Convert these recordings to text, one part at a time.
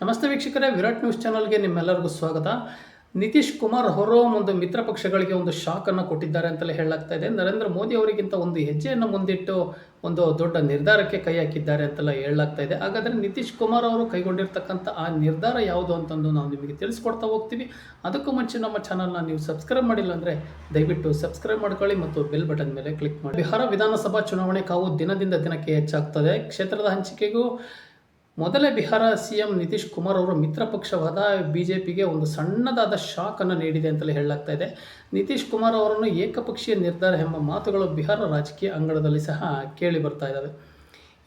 ನಮಸ್ತೆ ವೀಕ್ಷಕರೇ, ವಿರಾಟ್ ನ್ಯೂಸ್ ಚಾನಲ್ಗೆ ನಿಮ್ಮೆಲ್ಲರಿಗೂ ಸ್ವಾಗತ. ನಿತೀಶ್ ಕುಮಾರ್ ಅವರು ಒಂದು ಮಿತ್ರ ಪಕ್ಷಗಳಿಗೆ ಒಂದು ಶಾಕನ್ನು ಕೊಟ್ಟಿದ್ದಾರೆ ಅಂತಲೇ ಹೇಳಲಾಗ್ತಾ ಇದೆ. ನರೇಂದ್ರ ಮೋದಿ ಅವರಿಗಿಂತ ಒಂದು ಹೆಜ್ಜೆಯನ್ನು ಮುಂದಿಟ್ಟು ಒಂದು ದೊಡ್ಡ ನಿರ್ಧಾರಕ್ಕೆ ಕೈ ಹಾಕಿದ್ದಾರೆ ಅಂತೆಲ್ಲ ಹೇಳಲಾಗ್ತಾ ಇದೆ. ಹಾಗಾದರೆ ನಿತೀಶ್ ಕುಮಾರ್ ಅವರು ಕೈಗೊಂಡಿರ್ತಕ್ಕಂಥ ಆ ನಿರ್ಧಾರ ಯಾವುದು ಅಂತಂದು ನಾವು ನಿಮಗೆ ತಿಳಿಸ್ಕೊಡ್ತಾ ಹೋಗ್ತೀವಿ. ಅದಕ್ಕೂ ಮುಂಚೆ ನಮ್ಮ ಚಾನಲ್ನ ನೀವು ಸಬ್ಸ್ಕ್ರೈಬ್ ಮಾಡಿಲ್ಲ ಅಂದರೆ ದಯವಿಟ್ಟು ಸಬ್ಸ್ಕ್ರೈಬ್ ಮಾಡ್ಕೊಳ್ಳಿ ಮತ್ತು ಬೆಲ್ ಬಟನ್ ಮೇಲೆ ಕ್ಲಿಕ್ ಮಾಡಿ. ಬಿಹಾರ ವಿಧಾನಸಭಾ ಚುನಾವಣೆ ಕಾವು ದಿನದಿಂದ ದಿನಕ್ಕೆ ಹೆಚ್ಚಾಗ್ತದೆ. ಕ್ಷೇತ್ರದ ಹಂಚಿಕೆಗೂ ಮೊದಲೇ ಬಿಹಾರ ಸಿಎಂ ನಿತೀಶ್ ಕುಮಾರ್ ಅವರು ಮಿತ್ರ ಪಕ್ಷವಾದ ಬಿಜೆಪಿಗೆ ಒಂದು ಸಣ್ಣದಾದ ಶಾಕನ್ನು ನೀಡಿದೆ ಅಂತಲೇ ಹೇಳಲಾಗ್ತಾ ಇದೆ. ನಿತೀಶ್ ಕುಮಾರ್ ಅವರನ್ನು ಏಕಪಕ್ಷೀಯ ನಿರ್ಧಾರ ಎಂಬ ಮಾತುಗಳು ಬಿಹಾರ ರಾಜಕೀಯ ಅಂಗಳದಲ್ಲಿ ಸಹ ಕೇಳಿ ಬರ್ತಾ ಇದ್ದಾವೆ.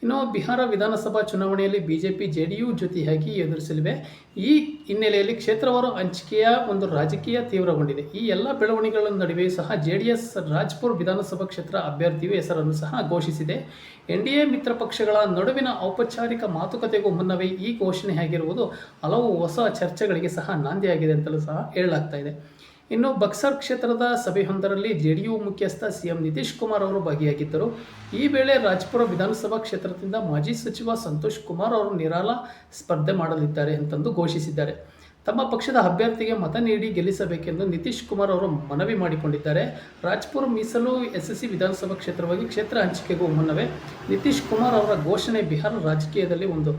ಇನ್ನು ಬಿಹಾರ ವಿಧಾನಸಭಾ ಚುನಾವಣೆಯಲ್ಲಿ ಬಿಜೆಪಿ ಜೆಡಿಯು ಜೊತೆಯಾಗಿ ಎದುರಿಸಲಿವೆ. ಈ ಹಿನ್ನೆಲೆಯಲ್ಲಿ ಕ್ಷೇತ್ರವಾರು ಹಂಚಿಕೆಯ ಒಂದು ರಾಜಕೀಯ ತೀವ್ರಗೊಂಡಿದೆ. ಈ ಎಲ್ಲ ಬೆಳವಣಿಗೆಗಳ ನಡುವೆ ಸಹ ಜೆಡಿಎಸ್ ರಾಜ್ಪುರ್ ವಿಧಾನಸಭಾ ಕ್ಷೇತ್ರ ಅಭ್ಯರ್ಥಿಯು ಹೆಸರನ್ನು ಸಹ ಘೋಷಿಸಿದೆ. ಎನ್ಡಿಎ ಮಿತ್ರ ಪಕ್ಷಗಳ ನಡುವಿನ ಔಪಚಾರಿಕ ಮಾತುಕತೆಗೂ ಮುನ್ನವೇ ಈ ಘೋಷಣೆಯಾಗಿರುವುದು ಹಲವು ಹೊಸ ಚರ್ಚೆಗಳಿಗೆ ಸಹ ನಾಂದಿಯಾಗಿದೆ ಅಂತಲೂ ಸಹ ಹೇಳಲಾಗ್ತಾ ಇದೆ. ಇನ್ನು ಬಕ್ಸರ್ ಕ್ಷೇತ್ರದ ಸಭೆಯೊಂದರಲ್ಲಿ ಜೆಡಿಯು ಮುಖ್ಯಸ್ಥ ಸಿಎಂ ನಿತೀಶ್ ಕುಮಾರ್ ಅವರು ಭಾಗಿಯಾಗಿದ್ದರು. ಈ ವೇಳೆ ರಾಜ್ಪುರ ವಿಧಾನಸಭಾ ಕ್ಷೇತ್ರದಿಂದ ಮಾಜಿ ಸಚಿವ ಸಂತೋಷ್ ಕುಮಾರ್ ಅವರು ನಿರಾಳ ಸ್ಪರ್ಧೆ ಮಾಡಲಿದ್ದಾರೆ ಅಂತಂದು ಘೋಷಿಸಿದ್ದಾರೆ. ತಮ್ಮ ಪಕ್ಷದ ಅಭ್ಯರ್ಥಿಗೆ ಮತ ನೀಡಿ ಗೆಲ್ಲಿಸಬೇಕೆಂದು ನಿತೀಶ್ ಕುಮಾರ್ ಅವರು ಮನವಿ ಮಾಡಿಕೊಂಡಿದ್ದಾರೆ. ರಾಜ್ಪುರ ಮೀಸಲು ಎಸ್ಎಸ್ಸಿ ವಿಧಾನಸಭಾ ಕ್ಷೇತ್ರವಾಗಿ ಕ್ಷೇತ್ರ ಹಂಚಿಕೆಗೂ ಮುನ್ನವೇ ನಿತೀಶ್ ಕುಮಾರ್ ಅವರ ಘೋಷಣೆ ಬಿಹಾರ ರಾಜಕೀಯದಲ್ಲಿ ಒಂದು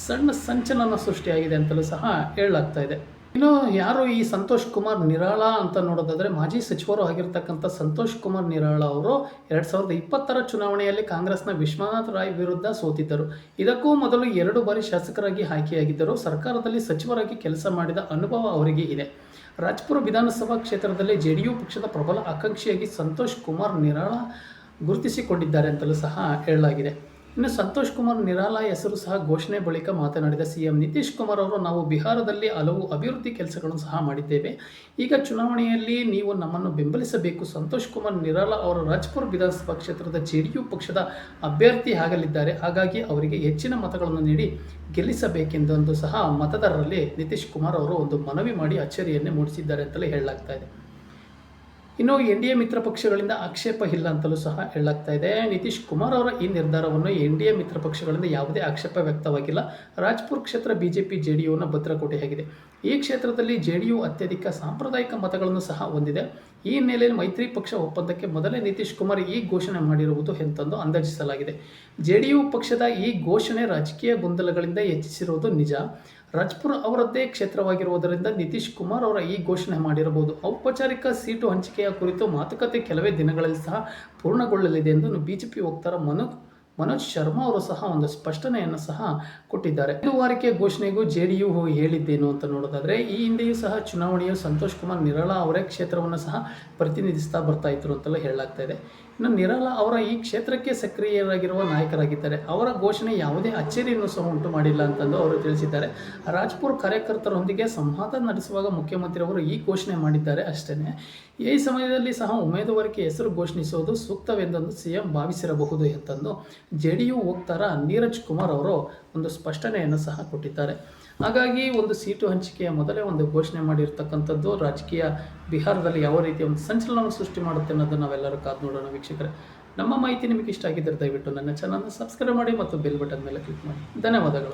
ಸಣ್ಣ ಸಂಚಲನ ಸೃಷ್ಟಿಯಾಗಿದೆ ಅಂತಲೂ ಸಹ ಹೇಳಲಾಗ್ತಾ ಇದೆ. ಇನ್ನು ಯಾರು ಈ ಸಂತೋಷ್ ಕುಮಾರ್ ನಿರಾಳ ಅಂತ ನೋಡೋದಾದರೆ, ಮಾಜಿ ಸಚಿವರು ಆಗಿರ್ತಕ್ಕಂಥ ಸಂತೋಷ್ ಕುಮಾರ್ ನಿರಾಳ ಅವರು 2020 ಚುನಾವಣೆಯಲ್ಲಿ ಕಾಂಗ್ರೆಸ್ನ ವಿಶ್ವನಾಥ್ ರಾಯ್ ವಿರುದ್ಧ ಸೋತಿದ್ದರು. ಇದಕ್ಕೂ ಮೊದಲು 2 ಬಾರಿ ಶಾಸಕರಾಗಿ ಆಯ್ಕೆಯಾಗಿದ್ದರು. ಸರ್ಕಾರದಲ್ಲಿ ಸಚಿವರಾಗಿ ಕೆಲಸ ಮಾಡಿದ ಅನುಭವ ಅವರಿಗೆ ಇದೆ. ರಾಜ್ಪುರ ವಿಧಾನಸಭಾ ಕ್ಷೇತ್ರದಲ್ಲಿ ಜೆಡಿಯು ಪಕ್ಷದ ಪ್ರಬಲ ಆಕಾಂಕ್ಷಿಯಾಗಿ ಸಂತೋಷ್ ಕುಮಾರ್ ನಿರಾಳ ಗುರುತಿಸಿಕೊಂಡಿದ್ದಾರೆ ಅಂತಲೂ ಸಹ ಹೇಳಲಾಗಿದೆ. ಇನ್ನು ಸಂತೋಷ್ ಕುಮಾರ್ ನಿರಾಲ ಹೆಸರು ಸಹ ಘೋಷಣೆ ಬಳಿಕ ಮಾತನಾಡಿದ ಸಿಎಂ ನಿತೀಶ್ ಕುಮಾರ್ ಅವರು, ನಾವು ಬಿಹಾರದಲ್ಲಿ ಹಲವು ಅಭಿವೃದ್ಧಿ ಕೆಲಸಗಳನ್ನು ಸಹ ಮಾಡಿದ್ದೇವೆ. ಈಗ ಚುನಾವಣೆಯಲ್ಲಿ ನೀವು ನಮ್ಮನ್ನು ಬೆಂಬಲಿಸಬೇಕು. ಸಂತೋಷ್ ಕುಮಾರ್ ನಿರಾಲ ಅವರು ರಾಜ್ಪುರ ವಿಧಾನಸಭಾ ಕ್ಷೇತ್ರದ ಜೆಡಿಯು ಪಕ್ಷದ ಅಭ್ಯರ್ಥಿ ಆಗಲಿದ್ದಾರೆ. ಹಾಗಾಗಿ ಅವರಿಗೆ ಹೆಚ್ಚಿನ ಮತಗಳನ್ನು ನೀಡಿ ಗೆಲ್ಲಿಸಬೇಕೆಂದು ಸಹ ಮತದಾರರಲ್ಲಿ ನಿತೀಶ್ ಕುಮಾರ್ ಅವರು ಒಂದು ಮನವಿ ಮಾಡಿ ಅಚ್ಚರಿಯನ್ನೇ ಮೂಡಿಸಿದ್ದಾರೆ ಅಂತಲೇ ಹೇಳಲಾಗ್ತಾ ಇದೆ. ಇನ್ನು ಎನ್ಡಿಎ ಮಿತ್ರ ಪಕ್ಷಗಳಿಂದ ಆಕ್ಷೇಪ ಇಲ್ಲ ಅಂತಲೂ ಸಹ ಹೇಳಲಾಗ್ತಾ ಇದೆ. ನಿತೀಶ್ ಕುಮಾರ್ ಅವರ ಈ ನಿರ್ಧಾರವನ್ನು ಎನ್ಡಿಎ ಮಿತ್ರ ಪಕ್ಷಗಳಿಂದ ಯಾವುದೇ ಆಕ್ಷೇಪ ವ್ಯಕ್ತವಾಗಿಲ್ಲ. ರಾಜ್ಪುರ್ ಕ್ಷೇತ್ರ ಬಿಜೆಪಿ ಜೆಡಿಯುನ ಭದ್ರಕೋಟೆಯಾಗಿದೆ. ಈ ಕ್ಷೇತ್ರದಲ್ಲಿ ಜೆಡಿಯು ಅತ್ಯಧಿಕ ಸಾಂಪ್ರದಾಯಿಕ ಮತಗಳನ್ನು ಸಹ ಹೊಂದಿದೆ. ಈ ಹಿನ್ನೆಲೆಯಲ್ಲಿ ಮೈತ್ರಿ ಪಕ್ಷ ಒಪ್ಪಂದಕ್ಕೆ ಮೊದಲೇ ನಿತೀಶ್ ಕುಮಾರ್ ಈ ಘೋಷಣೆ ಮಾಡಿರುವುದು ಎಂತಂದು ಅಂದಾಜಿಸಲಾಗಿದೆ. ಜೆಡಿಯು ಪಕ್ಷದ ಈ ಘೋಷಣೆ ರಾಜಕೀಯ ಗೊಂದಲಗಳಿಂದ ಹೆಚ್ಚಿಸಿರುವುದು ನಿಜ. ರಾಜ್ಪುರ ಅವರದ್ದೇ ಕ್ಷೇತ್ರವಾಗಿರುವುದರಿಂದ ನಿತೀಶ್ ಕುಮಾರ್ ಅವರ ಈ ಘೋಷಣೆ ಮಾಡಿರಬಹುದು. ಔಪಚಾರಿಕ ಸೀಟು ಹಂಚಿಕೆಯ ಕುರಿತು ಮಾತುಕತೆ ಕೆಲವೇ ದಿನಗಳಲ್ಲಿ ಸಹ ಪೂರ್ಣಗೊಳ್ಳಲಿದೆ ಎಂದು ಬಿಜೆಪಿ ವಕ್ತಾರ ಮನೋಜ್ ಶರ್ಮಾ ಅವರು ಸಹ ಒಂದು ಸ್ಪಷ್ಟನೆಯನ್ನು ಸಹ ಕೊಟ್ಟಿದ್ದಾರೆ. ವಾರಿಕೆ ಘೋಷಣೆಗೂ ಜೆಡಿಯು ಹೇಳಿದ್ದೇನು ಅಂತ ನೋಡೋದಾದರೆ, ಈ ಹಿಂದೆಯೂ ಸಹ ಚುನಾವಣೆಯು ಸಂತೋಷ್ ಕುಮಾರ್ ನಿರಾಳ ಅವರೇ ಕ್ಷೇತ್ರವನ್ನು ಸಹ ಪ್ರತಿನಿಧಿಸ್ತಾ ಬರ್ತಾ ಇದ್ರು ಅಂತೆಲ್ಲ ಹೇಳಲಾಗ್ತಾ ಇದೆ. ಇನ್ನು ನಿರಾಳ ಅವರ ಈ ಕ್ಷೇತ್ರಕ್ಕೆ ಸಕ್ರಿಯರಾಗಿರುವ ನಾಯಕರಾಗಿದ್ದಾರೆ. ಅವರ ಘೋಷಣೆ ಯಾವುದೇ ಅಚ್ಚರಿಯನ್ನು ಸಹ ಉಂಟು ಮಾಡಿಲ್ಲ ಅಂತಂದು ಅವರು ತಿಳಿಸಿದ್ದಾರೆ. ರಾಜ್ಪುರ್ ಕಾರ್ಯಕರ್ತರೊಂದಿಗೆ ಸಂವಾದ ನಡೆಸುವಾಗ ಮುಖ್ಯಮಂತ್ರಿ ಅವರು ಈ ಘೋಷಣೆ ಮಾಡಿದ್ದಾರೆ ಅಷ್ಟೇ. ಈ ಸಮಯದಲ್ಲಿ ಸಹ ಉಮೇದುವಾರಿಕೆ ಹೆಸರು ಘೋಷಿಸುವುದು ಸೂಕ್ತವೆಂದು ಸಿಎಂ ಭಾವಿಸಿರಬಹುದು ಎಂತಂದು ಜೆಡಿಯು ವಕ್ತಾರ ನೀರಜ್ ಕುಮಾರ್ ಅವರು ಒಂದು ಸ್ಪಷ್ಟನೆಯನ್ನು ಸಹ ಕೊಟ್ಟಿದ್ದಾರೆ. ಹಾಗಾಗಿ ಒಂದು ಸೀಟು ಹಂಚಿಕೆಯ ಮೊದಲೇ ಒಂದು ಘೋಷಣೆ ಮಾಡಿರ್ತಕ್ಕಂಥದ್ದು ರಾಜಕೀಯ ಬಿಹಾರದಲ್ಲಿ ಯಾವ ರೀತಿಯ ಒಂದು ಸಂಚಲನ ಸೃಷ್ಟಿ ಮಾಡುತ್ತೆ ಅನ್ನೋದನ್ನು ನಾವೆಲ್ಲರೂ ಕಾದು ನೋಡೋಣ. ವೀಕ್ಷಕರೇ, ನಮ್ಮ ಮಾಹಿತಿ ನಿಮಗೆ ಇಷ್ಟ ಆಗಿದ್ದರೆ ದಯವಿಟ್ಟು ನನ್ನ ಚಾನಲ್ನ ಸಬ್ಸ್ಕ್ರೈಬ್ ಮಾಡಿ ಮತ್ತು ಬೆಲ್ ಬಟನ್ ಮೇಲೆ ಕ್ಲಿಕ್ ಮಾಡಿ. ಧನ್ಯವಾದಗಳು.